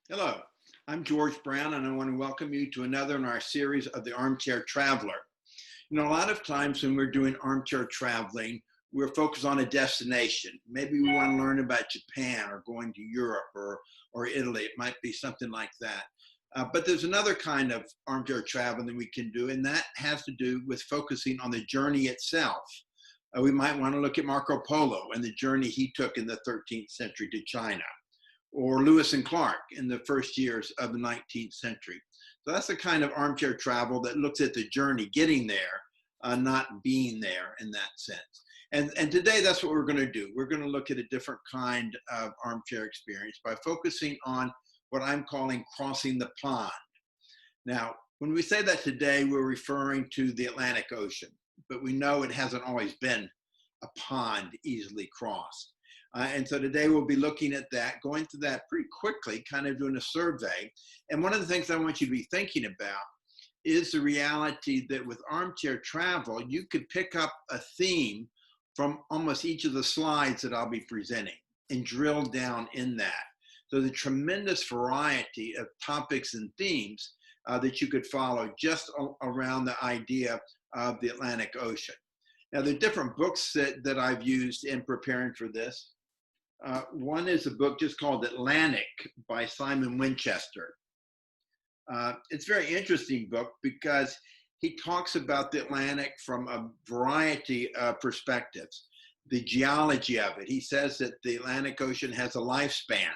Hello, I'm George Brown, and I want to welcome you to another in our series of the Armchair Traveler. You know, a lot of times when we're doing armchair traveling, we're focused on a destination. Maybe we want to learn about Japan or going to Europe or Italy. It might be something like that. But there's another kind of armchair traveling we can do, and that has to do with focusing on the journey itself. We might want to look at Marco Polo and the journey he took in the 13th century to China, or Lewis and Clark in the first years of the 19th century. So that's the kind of armchair travel that looks at the journey, getting there, not being there in that sense. And today that's what we're going to do. We're going to look at a different kind of armchair experience by focusing on what I'm calling crossing the pond. Now, when we say that today, we're referring to the Atlantic Ocean, but we know it hasn't always been a pond easily crossed. And so today we'll be looking at that, going through that pretty quickly, kind of doing a survey. And one of the things I want you to be thinking about is the reality that with armchair travel, you could pick up a theme from almost each of the slides that I'll be presenting and drill down in that. So the tremendous variety of topics and themes that you could follow just around the idea of the Atlantic Ocean. Now, there are different books that I've used in preparing for this. One is a book just called Atlantic by Simon Winchester. It's a very interesting book because he talks about the Atlantic from a variety of perspectives. The geology of it. He says that the Atlantic Ocean has a lifespan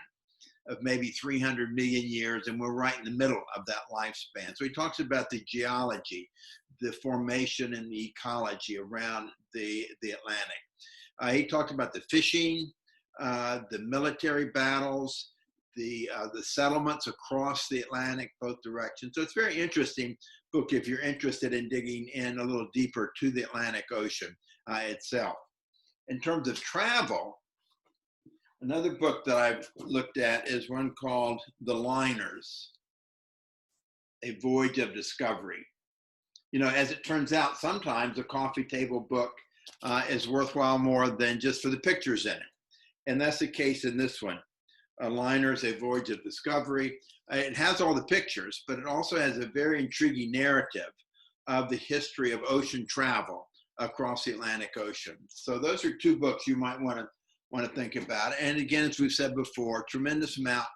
of maybe 300 million years, and we're right in the middle of that lifespan. So he talks about the geology, the formation and the ecology around the Atlantic. He talked about the fishing, the military battles, the settlements across the Atlantic, both directions. So it's a very interesting book if you're interested in digging in a little deeper to the Atlantic Ocean itself. In terms of travel, another book that I've looked at is one called The Liners, A Voyage of Discovery. You know, as it turns out, sometimes a coffee table book is worthwhile more than just for the pictures in it. And that's the case in this one. Liners, A Voyage of Discovery. It has all the pictures, but it also has a very intriguing narrative of the history of ocean travel across the Atlantic Ocean. So those are two books you might want to think about. And again, as we've said before, tremendous amount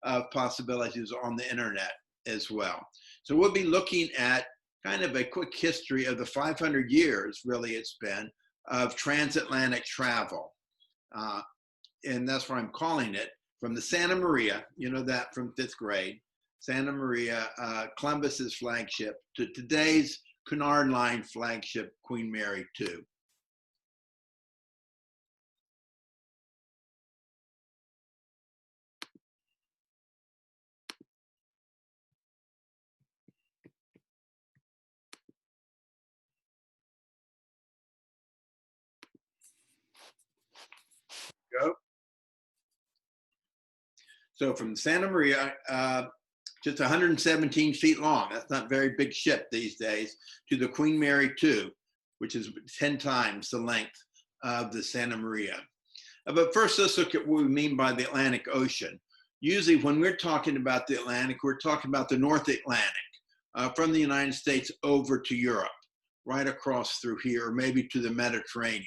of possibilities on the internet as well. So we'll be looking at kind of a quick history of the 500 years, really it's been, of transatlantic travel. And that's what I'm calling it, from the Santa Maria, you know that from 5th grade, Santa Maria, Columbus's flagship, to today's Cunard Line flagship, Queen Mary II. Go. So from Santa Maria, just 117 feet long, that's not a very big ship these days, to the Queen Mary II, which is 10 times the length of the Santa Maria. But first, let's look at what we mean by the Atlantic Ocean. Usually when we're talking about the Atlantic, we're talking about the North Atlantic, from the United States over to Europe, right across through here, or maybe to the Mediterranean.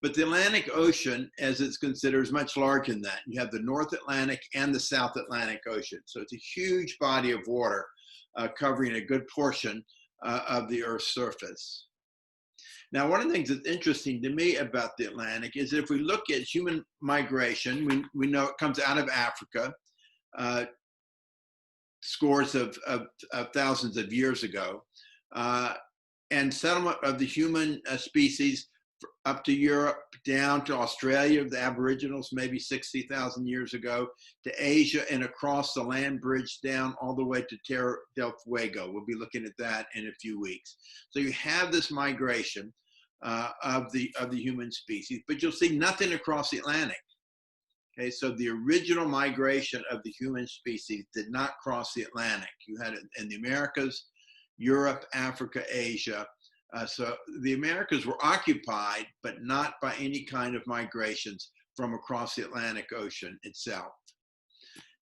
But the Atlantic Ocean, as it's considered, is much larger than that. You have the North Atlantic and the South Atlantic Ocean. So it's a huge body of water covering a good portion of the Earth's surface. Now, one of the things that's interesting to me about the Atlantic is if we look at human migration, we know it comes out of Africa, scores of thousands of years ago, and settlement of the human species up to Europe, down to Australia, the Aboriginals, maybe 60,000 years ago, to Asia, and across the land bridge down all the way to Terra del Fuego. We'll be looking at that in a few weeks. So you have this migration of the human species, but you'll see nothing across the Atlantic. Okay, so the original migration of the human species did not cross the Atlantic. You had it in the Americas, Europe, Africa, Asia. So the Americas were occupied, but not by any kind of migrations from across the Atlantic Ocean itself.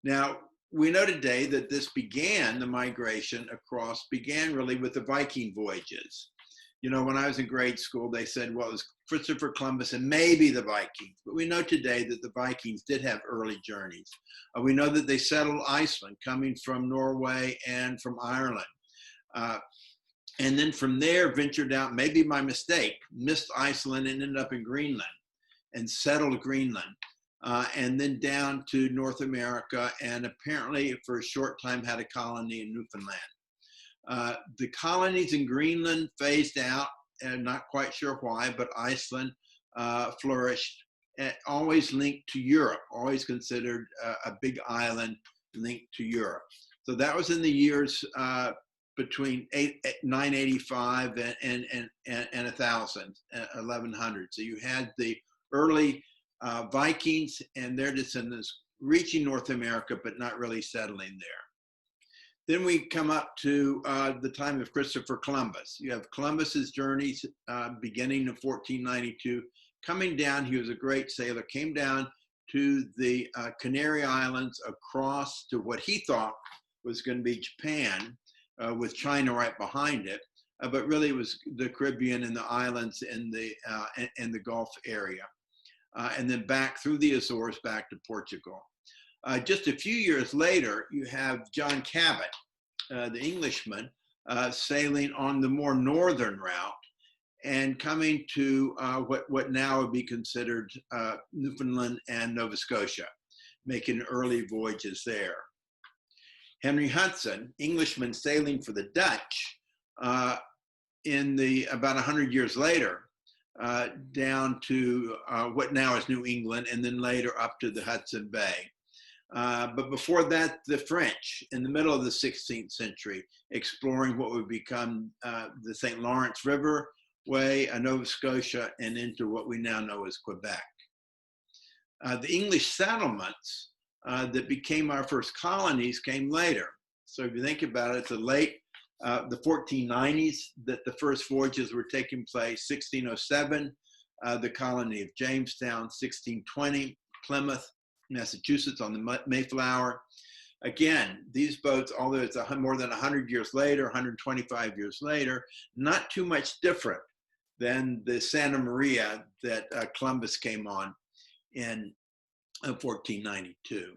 Now, we know today that the migration across began really with the Viking voyages. You know, when I was in grade school, they said, well, it was Christopher Columbus and maybe the Vikings. But we know today that the Vikings did have early journeys. We know that they settled Iceland, coming from Norway and from Ireland. And then from there, ventured out, maybe by mistake, missed Iceland and ended up in Greenland and settled Greenland. And then down to North America, and apparently for a short time had a colony in Newfoundland. The colonies in Greenland phased out, and not quite sure why, but Iceland flourished, always linked to Europe, always considered a big island linked to Europe. So that was in the years between 985 and 1000, 1100. So you had the early Vikings and their descendants reaching North America, but not really settling there. Then we come up to the time of Christopher Columbus. You have Columbus's journeys beginning in 1492. Coming down, he was a great sailor, came down to the Canary Islands, across to what he thought was going to be Japan, with China right behind it. But really it was the Caribbean and the islands in the Gulf area. And then back through the Azores, back to Portugal. Just a few years later, you have John Cabot, the Englishman, sailing on the more northern route and coming to what now would be considered Newfoundland and Nova Scotia, making early voyages there. Henry Hudson, Englishman sailing for the Dutch, about 100 years later, down to what now is New England, and then later up to the Hudson Bay. But before that, the French, in the middle of the 16th century, exploring what would become the St. Lawrence River Way, Nova Scotia, and into what we now know as Quebec. The English settlements that became our first colonies came later. So if you think about it, the 1490s that the first voyages were taking place. 1607, the colony of Jamestown. 1620, Plymouth, Massachusetts on the Mayflower. Again, these boats, although it's more than 100 years later, 125 years later, not too much different than the Santa Maria that Columbus came on in 1492.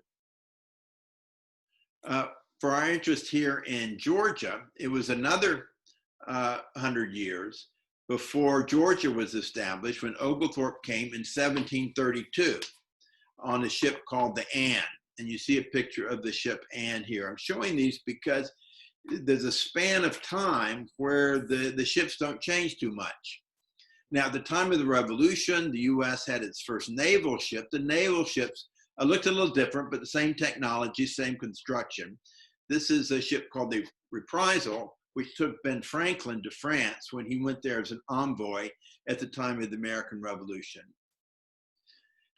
For our interest here in Georgia, it was another 100 years before Georgia was established, when Oglethorpe came in 1732 on a ship called the Anne. And you see a picture of the ship Anne here. I'm showing these because there's a span of time where the ships don't change too much. Now, at the time of the Revolution, the US had its first naval ship. The naval ships looked a little different, but the same technology, same construction. This is a ship called the Reprisal, which took Ben Franklin to France when he went there as an envoy at the time of the American Revolution.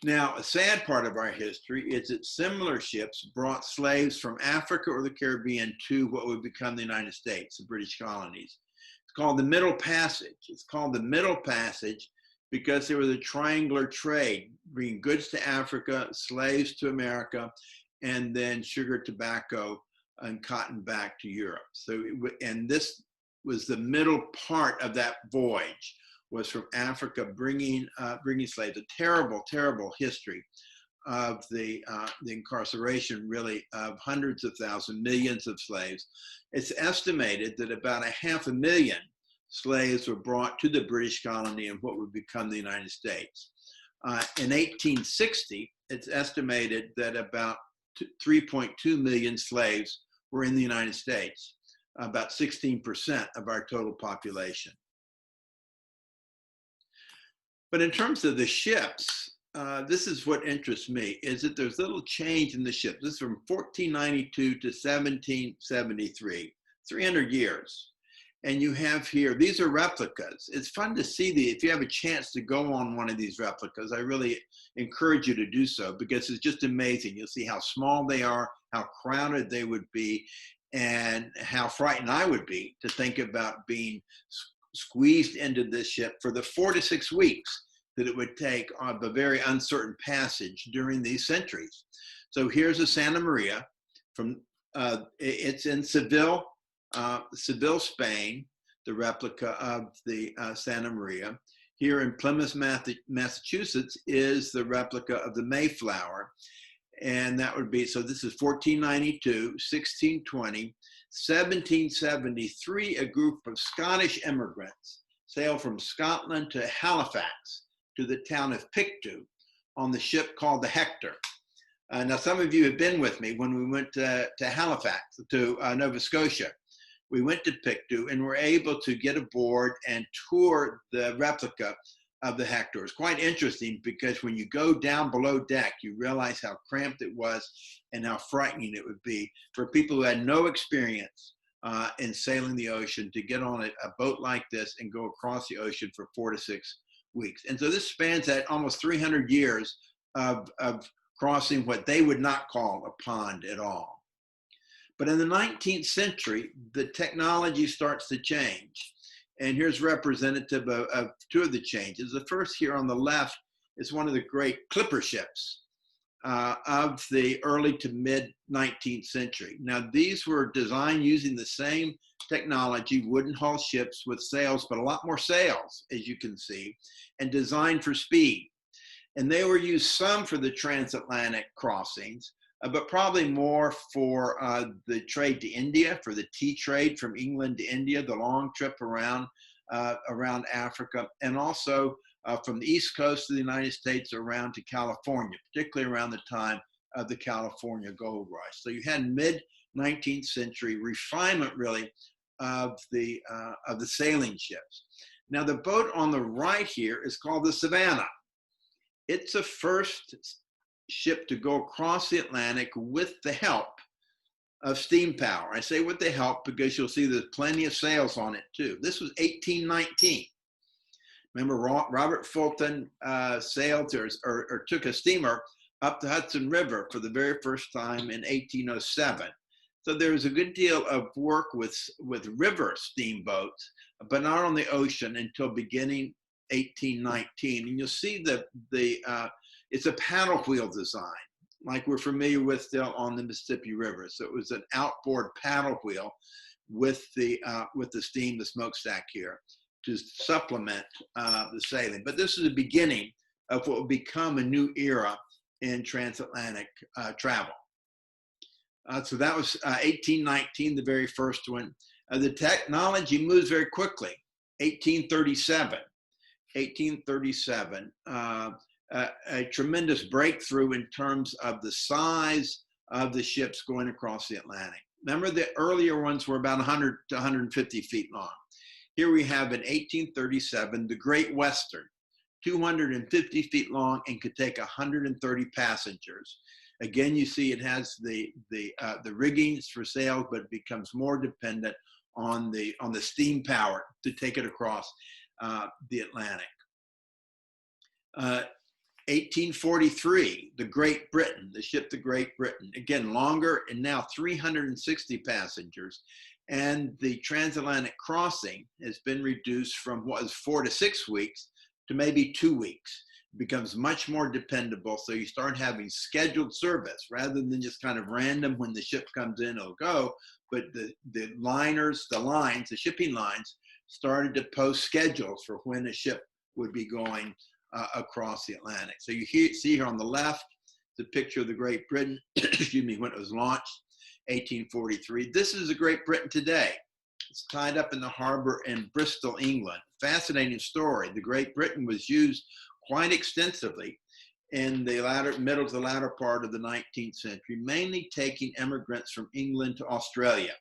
Now, a sad part of our history is that similar ships brought slaves from Africa or the Caribbean to what would become the United States, the British colonies. It's called the Middle Passage. It's called the Middle Passage because there was a triangular trade, bringing goods to Africa, slaves to America, and then sugar, tobacco, and cotton back to Europe. So, and this was the middle part of that voyage, was from Africa bringing slaves. A terrible, terrible history of the incarceration, really, of hundreds of thousands, millions of slaves. It's estimated that about 500,000 slaves were brought to the British colony in what would become the United States. In 1860, it's estimated that about 3.2 million slaves were in the United States, about 16% of our total population. But in terms of the ships, this is what interests me, is that there's little change in the ships. This is from 1492 to 1773, 300 years. And you have here, these are replicas. It's fun to see if you have a chance to go on one of these replicas, I really encourage you to do so, because it's just amazing. You'll see how small they are, how crowded they would be, and how frightened I would be to think about being squeezed into this ship for the 4 to 6 weeks that it would take on the very uncertain passage during these centuries. So here's a Santa Maria. from it's in Seville, Seville, Spain, the replica of the Santa Maria. Here in Plymouth, Massachusetts is the replica of the Mayflower. And that would be, so this is 1492, 1620, 1773, a group of Scottish immigrants sailed from Scotland to Halifax to the town of Pictou on the ship called the Hector. Now, some of you have been with me when we went to Halifax, to Nova Scotia. We went to Pictou and were able to get aboard and tour the replica of the Hector. It's quite interesting because when you go down below deck, you realize how cramped it was and how frightening it would be for people who had no experience in sailing the ocean to get on a boat like this and go across the ocean for 4 to 6 weeks. And so this spans at almost 300 years of crossing what they would not call a pond at all. But in the 19th century, the technology starts to change. And here's representative of two of the changes. The first here on the left is one of the great clipper ships of the early to mid 19th century. Now, these were designed using the same technology, wooden hull ships with sails, but a lot more sails, as you can see, and designed for speed. And they were used some for the transatlantic crossings, but probably more for the trade to India, for the tea trade from England to India, the long trip around Africa, and also from the East Coast of the United States around to California, particularly around the time of the California gold rush. So you had mid-19th century refinement, really, of the sailing ships. Now, the boat on the right here is called the Savannah. It's the first ship to go across the Atlantic with the help of steam power. I say with the help because you'll see there's plenty of sails on it too. This was 1819. Remember, Robert Fulton sailed or took a steamer up the Hudson River for the very first time in 1807. So there was a good deal of work with river steamboats, but not on the ocean until beginning 1819. And you'll see that it's a paddle wheel design, like we're familiar with still on the Mississippi River. So it was an outboard paddle wheel with the steam, the smokestack here, to supplement the sailing. But this is the beginning of what will become a new era in transatlantic travel. So that was 1819, the very first one. The technology moves very quickly. 1837, a tremendous breakthrough in terms of the size of the ships going across the Atlantic. Remember, the earlier ones were about 100 to 150 feet long. Here we have in 1837, the Great Western, 250 feet long and could take 130 passengers. Again, you see it has the riggings for sails, but it becomes more dependent on the steam power to take it across the Atlantic. 1843, the Great Britain, the ship the Great Britain, again longer and now 360 passengers. And the transatlantic crossing has been reduced from what was 4 to 6 weeks to maybe 2 weeks. It becomes much more dependable. So you start having scheduled service rather than just kind of random when the ship comes in, it'll go. But the lines, the shipping lines started to post schedules for when a ship would be going across the Atlantic. So you see here on the left, the picture of the Great Britain, excuse me, when it was launched, 1843. This is the Great Britain today. It's tied up in the harbor in Bristol, England. Fascinating story. The Great Britain was used quite extensively in the middle to the latter part of the 19th century, mainly taking immigrants from England to Australia.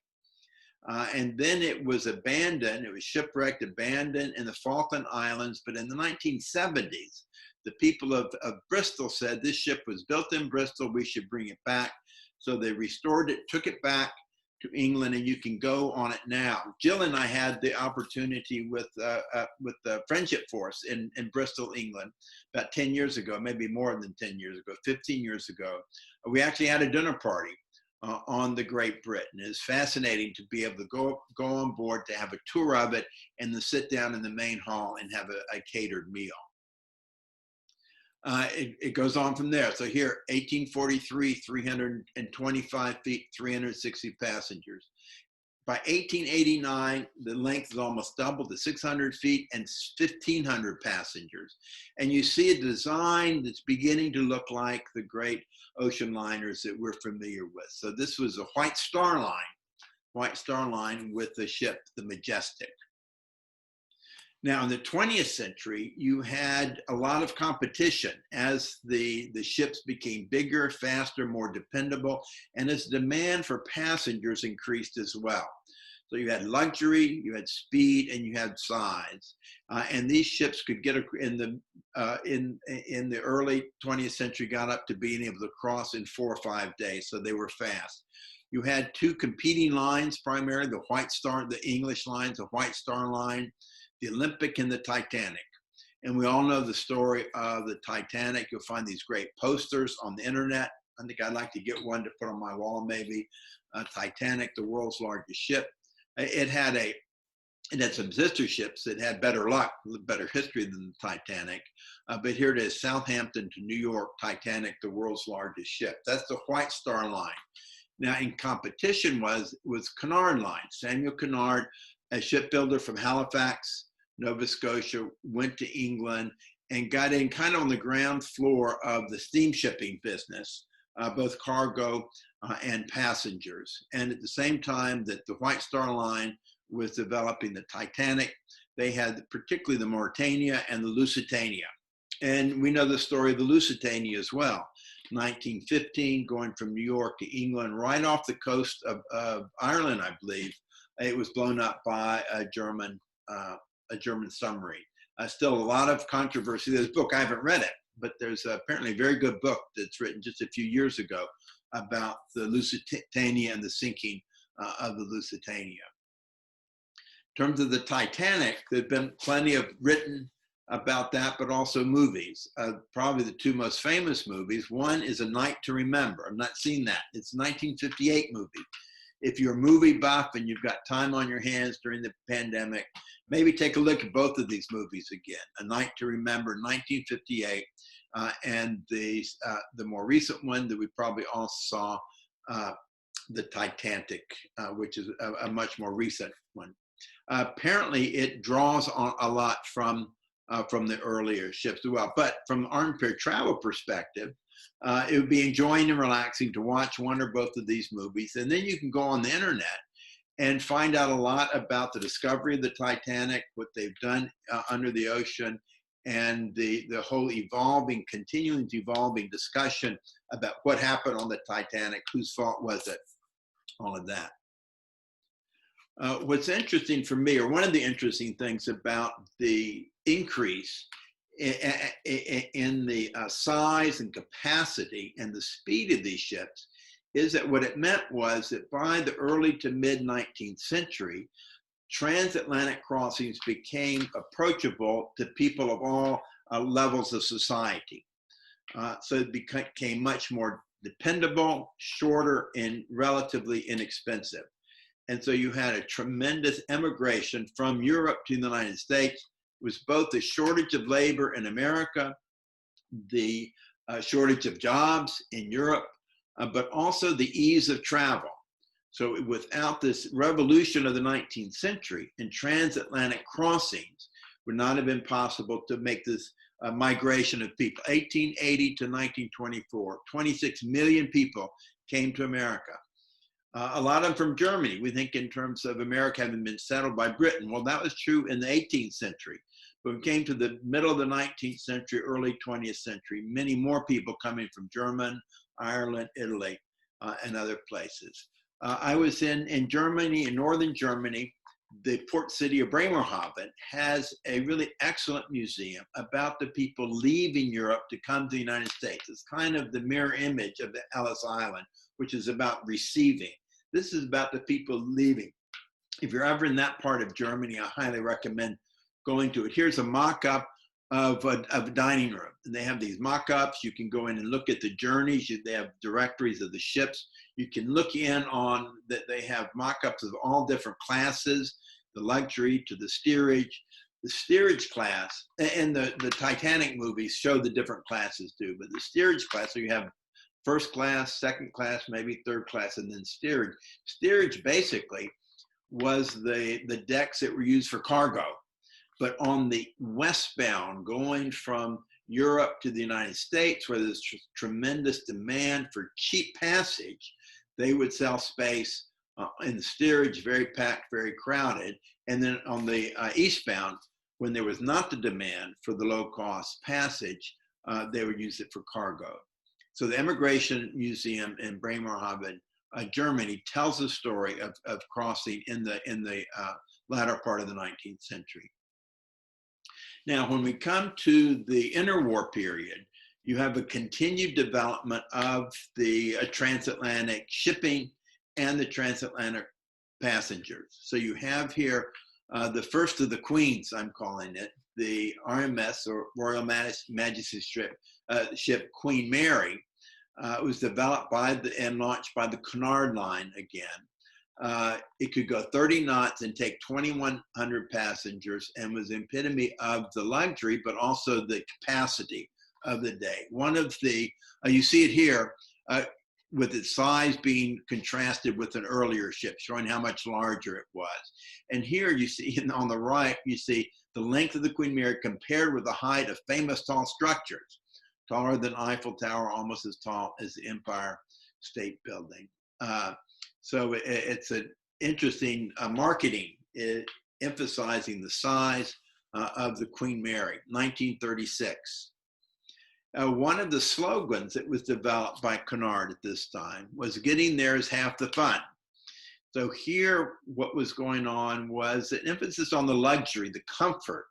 And then it was abandoned, it was shipwrecked, abandoned in the Falkland Islands. But in the 1970s, the people of Bristol said this ship was built in Bristol, we should bring it back. So they restored it, took it back to England, and you can go on it now. Jill and I had the opportunity with the Friendship Force in Bristol, England, about 10 years ago, maybe more than 10 years ago, 15 years ago. We actually had a dinner party on the Great Britain. It's fascinating to be able to go on board, to have a tour of it, and then sit down in the main hall and have a catered meal. It goes on from there. So here, 1843, 325 feet, 360 passengers. By 1889, the length is almost doubled to 600 feet and 1,500 passengers. And you see a design that's beginning to look like the great ocean liners that we're familiar with. So this was a White Star Line with the ship, the Majestic. Now, in the 20th century, you had a lot of competition as the ships became bigger, faster, more dependable, and as demand for passengers increased as well. So you had luxury, you had speed, and you had size. And these ships could get in the early 20th century, got up to being able to cross in 4 or 5 days, so they were fast. You had two competing lines, primarily the White Star, the English lines, the White Star Line, the Olympic and the Titanic. And we all know the story of the Titanic. You'll find these great posters on the internet. I think I'd like to get one to put on my wall, maybe. Titanic, the world's largest ship. It had some sister ships that had better luck, better history than the Titanic. But here it is, Southampton to New York, Titanic, the world's largest ship. That's the White Star Line. Now, in competition was Cunard Line. Samuel Cunard, a shipbuilder from Halifax, Nova Scotia, went to England and got in kind of on the ground floor of the steamshipping business, both cargo and passengers. And at the same time that the White Star Line was developing the Titanic, they had particularly the Mauretania and the Lusitania. And we know the story of the Lusitania as well. 1915, going from New York to England, right off the coast of Ireland, I believe, it was blown up by a German submarine. Still a lot of controversy. There's a book, I haven't read it, but there's apparently a very good book that's written just a few years ago about the Lusitania and the sinking of the Lusitania. In terms of the Titanic, there's been plenty of written about that, but also movies. Probably the two most famous movies. One is A Night to Remember. I've not seen that. It's a 1958 movie. If you're a movie buff and you've got time on your hands during the pandemic, maybe take a look at both of these movies again. A Night to Remember, 1958, and the more recent one that we probably all saw, the Titanic, which is a much more recent one. Apparently, it draws on a lot from the earlier ships as well. But from Armchair Travel perspective, it would be enjoying and relaxing to watch one or both of these movies. And then you can go on the internet and find out a lot about the discovery of the Titanic, what they've done under the ocean, and the whole continuing evolving discussion about what happened on the Titanic, whose fault was it, all of that. What's interesting for me, or one of the interesting things about the increase in the size and capacity and the speed of these ships, is that what it meant was that by the early to mid 19th century, transatlantic crossings became approachable to people of all levels of society. So it became much more dependable, shorter, and relatively inexpensive. And so you had a tremendous emigration from Europe to the United States. It was both the shortage of labor in America, the shortage of jobs in Europe, but also the ease of travel. So without this revolution of the 19th century and transatlantic crossings, would not have been possible to make this migration of people. 1880 to 1924, 26 million people came to America. A lot of them from Germany. We think in terms of America having been settled by Britain. Well, that was true in the 18th century. But when we came to the middle of the 19th century, early 20th century, many more people coming from Germany, Ireland, Italy, and other places. I was in Germany, in northern Germany. The port city of Bremerhaven has a really excellent museum about the people leaving Europe to come to the United States. It's kind of the mirror image of the Ellis Island, which is about receiving. This is about the people leaving. If you're ever in that part of Germany, I highly recommend going to it. Here's a mock-up of a dining room. And they have these mock-ups. You can go in and look at the journeys. They have directories of the ships. You can look in on that. They have mock-ups of all different classes, the luxury to the steerage. The steerage class, and the Titanic movies show the different classes too, but the steerage class, so you have first class, second class, maybe third class, and then steerage. Steerage basically was the decks that were used for cargo. But on the westbound, going from Europe to the United States, where there's tremendous demand for cheap passage, they would sell space in the steerage, very packed, very crowded. And then on the eastbound, when there was not the demand for the low-cost passage, they would use it for cargo. So the Emigration Museum in Bremerhaven, Germany, tells the story of crossing in the latter part of the 19th century. Now, when we come to the interwar period, you have a continued development of the transatlantic shipping and the transatlantic passengers. So you have here the first of the queens, I'm calling it, the RMS, or Royal Majesty ship Queen Mary. It was developed by and launched by the Cunard Line again. It could go 30 knots and take 2,100 passengers, and was the epitome of the luxury, but also the capacity of the day. One of the, you see it here, with its size being contrasted with an earlier ship, showing how much larger it was. And here you see, on the right, you see the length of the Queen Mary compared with the height of famous tall structures, taller than Eiffel Tower, almost as tall as the Empire State Building. So it's an interesting marketing, emphasizing the size of the Queen Mary, 1936. One of the slogans that was developed by Cunard at this time was "Getting there is half the fun." So here, what was going on was an emphasis on the luxury, the comfort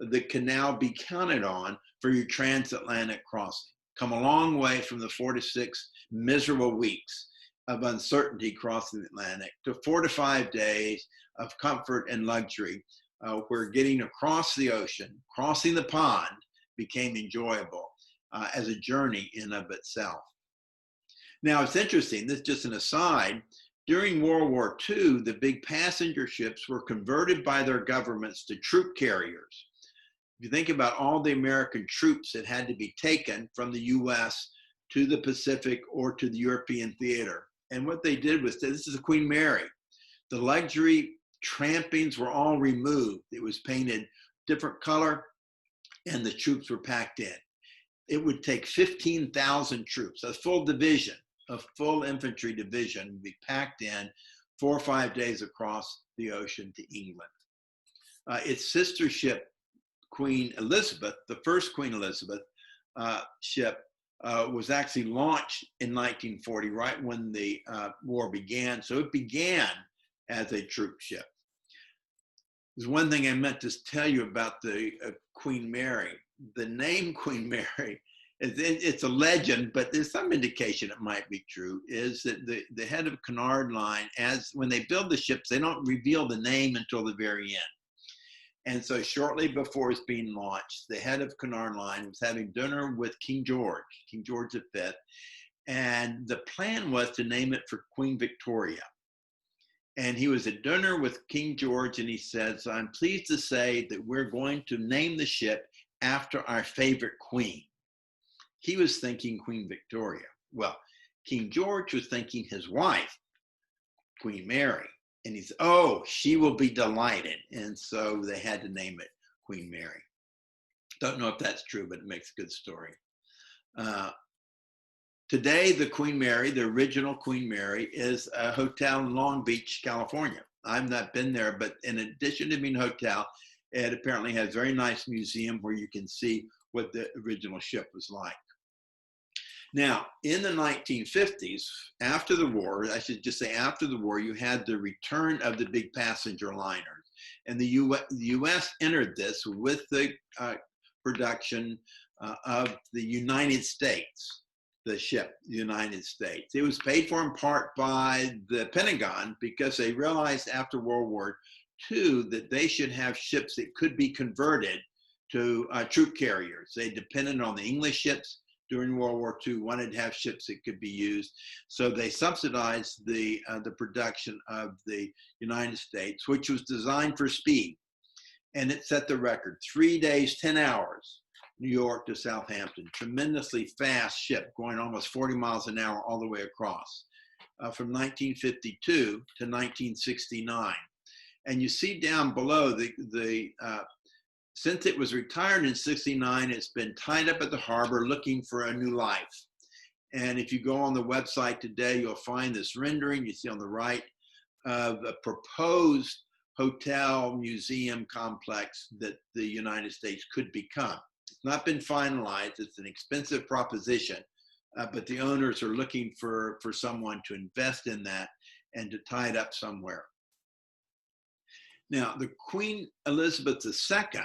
that can now be counted on for your transatlantic crossing. Come a long way from the 4 to 6 miserable weeks of uncertainty crossing the Atlantic to 4 to 5 days of comfort and luxury, where getting across the ocean, crossing the pond, became enjoyable as a journey in of itself. Now, it's interesting, this is just an aside, during World War II, the big passenger ships were converted by their governments to troop carriers. If you think about all the American troops that had to be taken from the US to the Pacific or to the European theater, and what they did was, this is a Queen Mary. The luxury trappings were all removed. It was painted different color, and the troops were packed in. It would take 15,000 troops, a full division, a full infantry division, would be packed in 4 or 5 days across the ocean to England. Its sister ship, Queen Elizabeth, the first Queen Elizabeth ship, was actually launched in 1940, right when the war began. So it began as a troop ship. There's one thing I meant to tell you about the Queen Mary. The name Queen Mary, it's a legend, but there's some indication it might be true, is that the head of Cunard Line, when they build the ships, they don't reveal the name until the very end. And so shortly before it's being launched, the head of Cunard Line was having dinner with King George V, and the plan was to name it for Queen Victoria. And he was at dinner with King George, and he says, "I'm pleased to say that we're going to name the ship after our favorite queen." He was thinking Queen Victoria. Well, King George was thinking his wife, Queen Mary. And he said, "Oh, she will be delighted." And so they had to name it Queen Mary. Don't know if that's true, but it makes a good story. Today, the Queen Mary, the original Queen Mary, is a hotel in Long Beach, California. I've not been there, but in addition to being a hotel, it apparently has a very nice museum where you can see what the original ship was like. Now, in the 1950s, after the war, I should just say after the war, you had the return of the big passenger liners. And the US entered this with the production of the United States, the ship, the United States. It was paid for in part by the Pentagon because they realized after World War II that they should have ships that could be converted to troop carriers. They depended on the English ships during World War II, wanted to have ships that could be used. So they subsidized the production of the United States, which was designed for speed. and it set the record. 3 days, 10 hours, New York to Southampton. Tremendously fast ship, going almost 40 miles an hour all the way across, from 1952 to 1969. And you see down below, since it was retired in 69, it's been tied up at the harbor looking for a new life. And if you go on the website today, you'll find this rendering you see on the right of a proposed hotel museum complex that the United States could become. It's not been finalized. It's an expensive proposition, but the owners are looking for someone to invest in that and to tie it up somewhere. Now, the Queen Elizabeth II,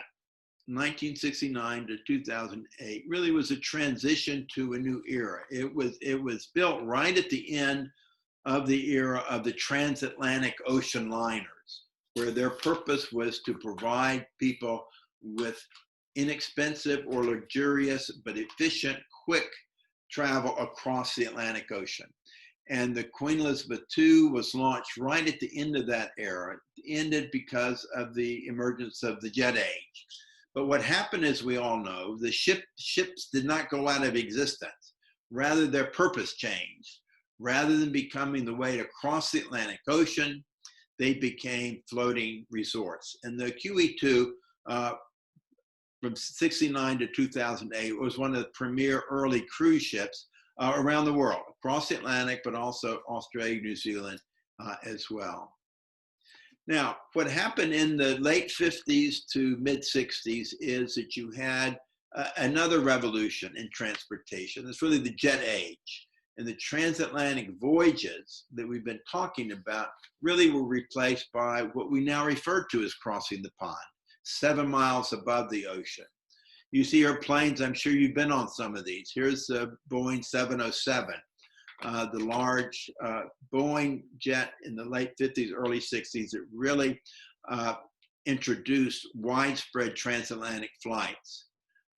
1969 to 2008, really was a transition to a new era. It was built right at the end of the era of the transatlantic ocean liners, where their purpose was to provide people with inexpensive or luxurious but efficient, quick travel across the Atlantic Ocean. And the Queen Elizabeth II was launched right at the end of that era. It ended because of the emergence of the jet age. But what happened, as we all know, the ships did not go out of existence. Rather, their purpose changed. Rather than becoming the way to cross the Atlantic Ocean, they became floating resorts. And the QE2, from 69 to 2008, was one of the premier early cruise ships around the world, across the Atlantic, but also Australia, New Zealand as well. Now, what happened in the late 50s to mid 60s is that you had another revolution in transportation. It's really the jet age. And the transatlantic voyages that we've been talking about really were replaced by what we now refer to as crossing the pond, 7 miles above the ocean. You see airplanes, I'm sure you've been on some of these. Here's the Boeing 707, the large Boeing jet in the late 50s, early 60s that really introduced widespread transatlantic flights.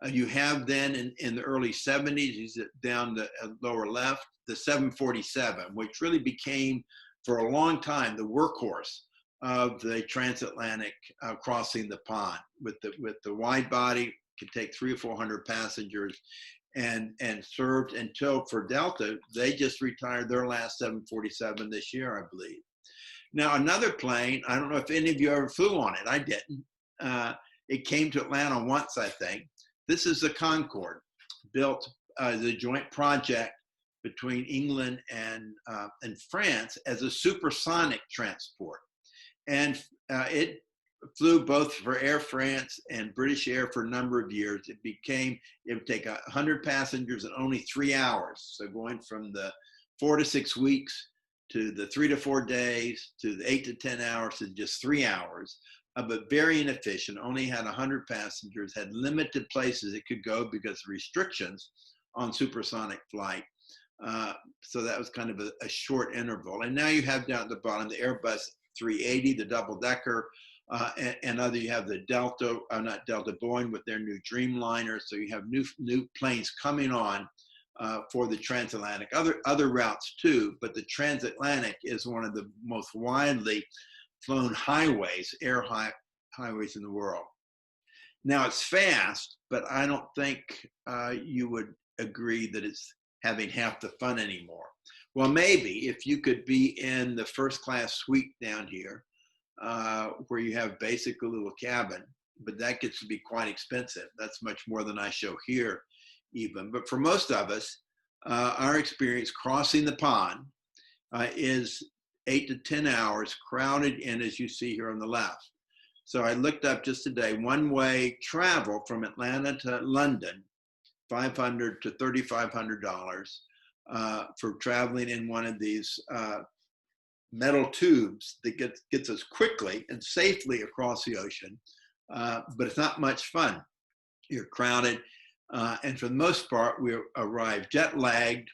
You have then in the early 70s, down the lower left, the 747, which really became for a long time the workhorse of the transatlantic crossing the pond. With the wide body, could take 300 or 400 passengers, and served until, for Delta, they just retired their last 747 this year, I believe. Now, another plane, I don't know if any of you ever flew on it. I didn't. It came to Atlanta once, I think. This is the Concorde, built the joint project between England and France as a supersonic transport. And it flew both for Air France and British Air for a number of years. It would take 100 passengers in only 3 hours. So going from the 4 to 6 weeks to the 3 to 4 days to the 8 to 10 hours in just 3 hours. But very inefficient, only had 100 passengers, had limited places it could go because of restrictions on supersonic flight. So that was kind of a short interval. And now you have down at the bottom the Airbus 380, the double-decker, and other, you have the Boeing with their new Dreamliner. So you have new planes coming on for the transatlantic, other routes too, but the transatlantic is one of the most widely flown highways, highways in the world. Now it's fast, but I don't think you would agree that it's having half the fun anymore. Well, maybe if you could be in the first class suite down here, where you have basically a little cabin, but that gets to be quite expensive. That's much more than I show here even. But for most of us, our experience crossing the pond is 8 to 10 hours crowded in, as you see here on the left. So I looked up just today, one-way travel from Atlanta to London, $500 to $3,500 for traveling in one of these metal tubes that gets us quickly and safely across the ocean. But it's not much fun. You're crowded. And for the most part, we arrive jet-lagged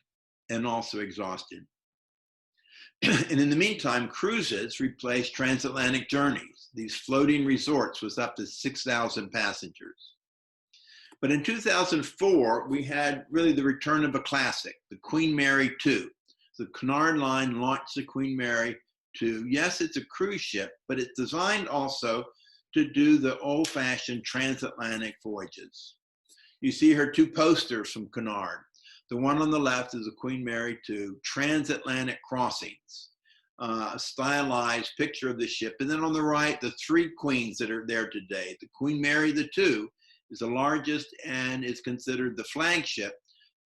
and also exhausted. And in the meantime, cruises replaced transatlantic journeys. These floating resorts was up to 6,000 passengers. But in 2004, we had really the return of a classic, the Queen Mary 2. The Cunard Line launched the Queen Mary 2. Yes, it's a cruise ship, but it's designed also to do the old-fashioned transatlantic voyages. You see her two posters from Cunard. The one on the left is the Queen Mary II Transatlantic Crossings, a stylized picture of the ship. And then on the right, the three queens that are there today. The Queen Mary II is the largest and is considered the flagship,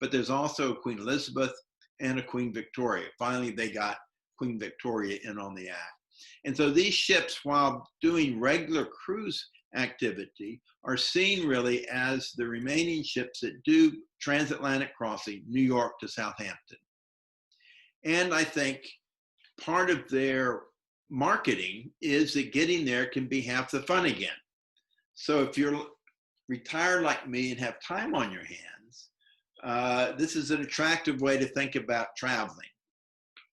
but there's also a Queen Elizabeth and a Queen Victoria. Finally, they got Queen Victoria in on the act. And so these ships, while doing regular cruise activity, are seen really as the remaining ships that do transatlantic crossing, New York to Southampton. And I think part of their marketing is that getting there can be half the fun again. So if you're retired like me and have time on your hands, this is an attractive way to think about traveling,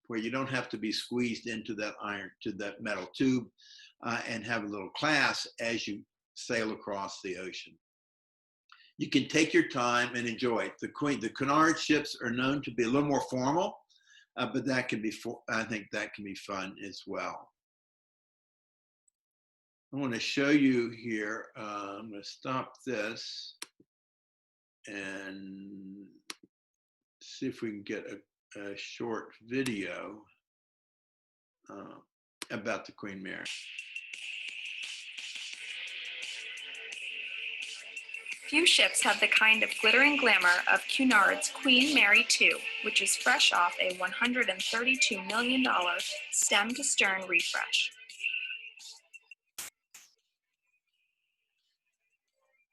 where you don't have to be squeezed into that metal tube and have a little class as you sail across the ocean. You can take your time and enjoy it. The Cunard ships are known to be a little more formal, but that can be, I think that can be fun as well. I want to show you here, I'm going to stop this and see if we can get a short video about the Queen Mary. Few ships have the kind of glittering glamour of Cunard's Queen Mary II, which is fresh off a $132 million stem-to-stern refresh.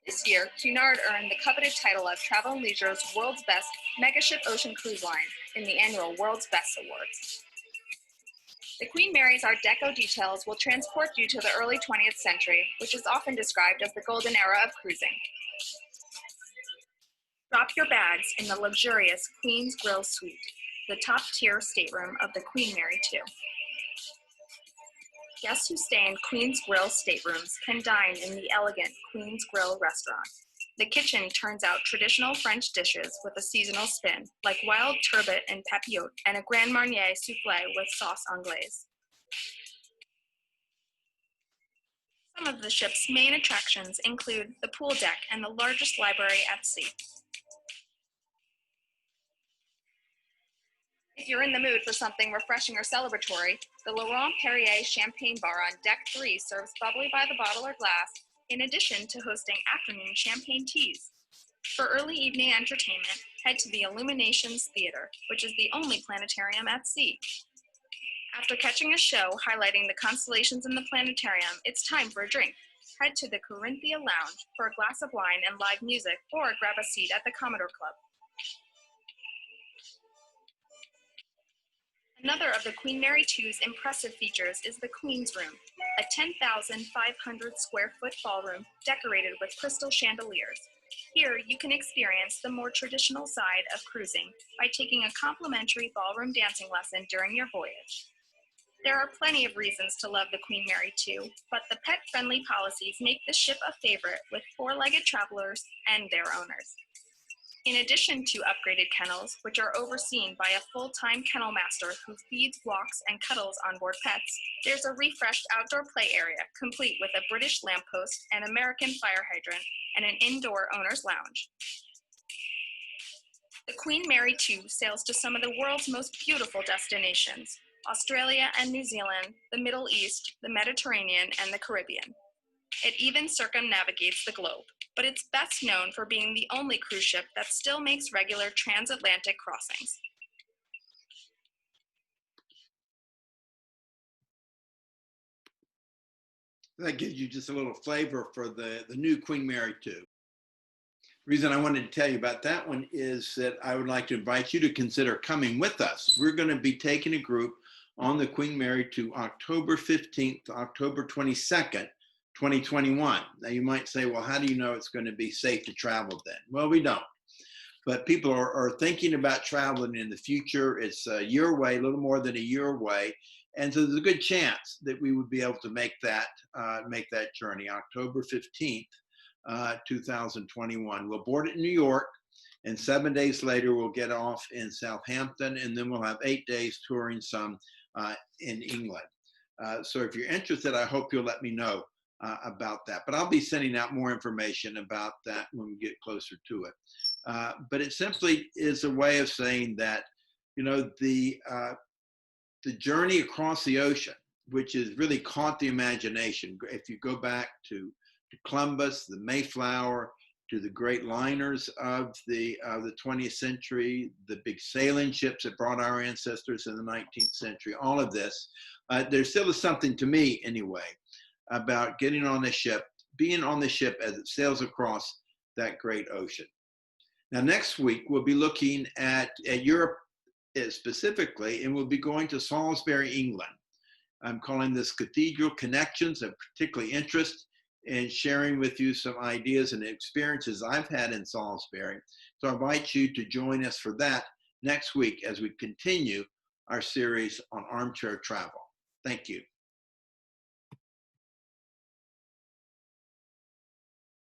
This year, Cunard earned the coveted title of Travel + Leisure's World's Best Megaship Ocean Cruise Line in the annual World's Best Awards. The Queen Mary's Art Deco details will transport you to the early 20th century, which is often described as the golden era of cruising. Drop your bags in the luxurious Queen's Grill Suite, the top-tier stateroom of the Queen Mary II. Guests who stay in Queen's Grill staterooms can dine in the elegant Queen's Grill restaurant. The kitchen turns out traditional French dishes with a seasonal spin, like wild turbot and papillote and a Grand Marnier soufflé with sauce anglaise. Some of the ship's main attractions include the pool deck and the largest library at sea. If you're in the mood for something refreshing or celebratory, the Laurent Perrier Champagne Bar on Deck 3 serves bubbly by the bottle or glass, in addition to hosting afternoon champagne teas. For early evening entertainment, head to the Illuminations Theater, which is the only planetarium at sea. After catching a show highlighting the constellations in the planetarium, it's time for a drink. Head to the Corinthia Lounge for a glass of wine and live music, or grab a seat at the Commodore Club. Another of the Queen Mary II's impressive features is the Queen's Room, a 10,500 square foot ballroom decorated with crystal chandeliers. Here, you can experience the more traditional side of cruising by taking a complimentary ballroom dancing lesson during your voyage. There are plenty of reasons to love the Queen Mary II, but the pet-friendly policies make the ship a favorite with four-legged travelers and their owners. In addition to upgraded kennels, which are overseen by a full-time kennel master who feeds, walks, and cuddles onboard pets, there's a refreshed outdoor play area, complete with a British lamppost, an American fire hydrant, and an indoor owner's lounge. The Queen Mary II sails to some of the world's most beautiful destinations: Australia and New Zealand, the Middle East, the Mediterranean, and the Caribbean. It even circumnavigates the globe, but it's best known for being the only cruise ship that still makes regular transatlantic crossings. That gives you just a little flavor for the new Queen Mary II. The reason I wanted to tell you about that one is that I would like to invite you to consider coming with us. We're going to be taking a group on the Queen Mary II October 15th to October 22nd, 2021. Now you might say, well, how do you know it's going to be safe to travel then? Well, we don't. But people are thinking about traveling in the future. It's a year away, a little more than a year away. And so there's a good chance that we would be able to make that journey, October 15th, 2021. We'll board it in New York, and 7 days later, we'll get off in Southampton, and then we'll have 8 days touring some in England. So if you're interested, I hope you'll let me know. about that. But I'll be sending out more information about that when we get closer to it. But it simply is a way of saying that, you know, the journey across the ocean, which has really caught the imagination. If you go back to Columbus, the Mayflower, to the great liners of the 20th century, the big sailing ships that brought our ancestors in the 19th century, all of this, there still is something to me anyway about getting on the ship, being on the ship as it sails across that great ocean. Now, next week, we'll be looking at Europe specifically, and we'll be going to Salisbury, England. I'm calling this Cathedral Connections, of particular interest in sharing with you some ideas and experiences I've had in Salisbury. So I invite you to join us for that next week as we continue our series on armchair travel. Thank you.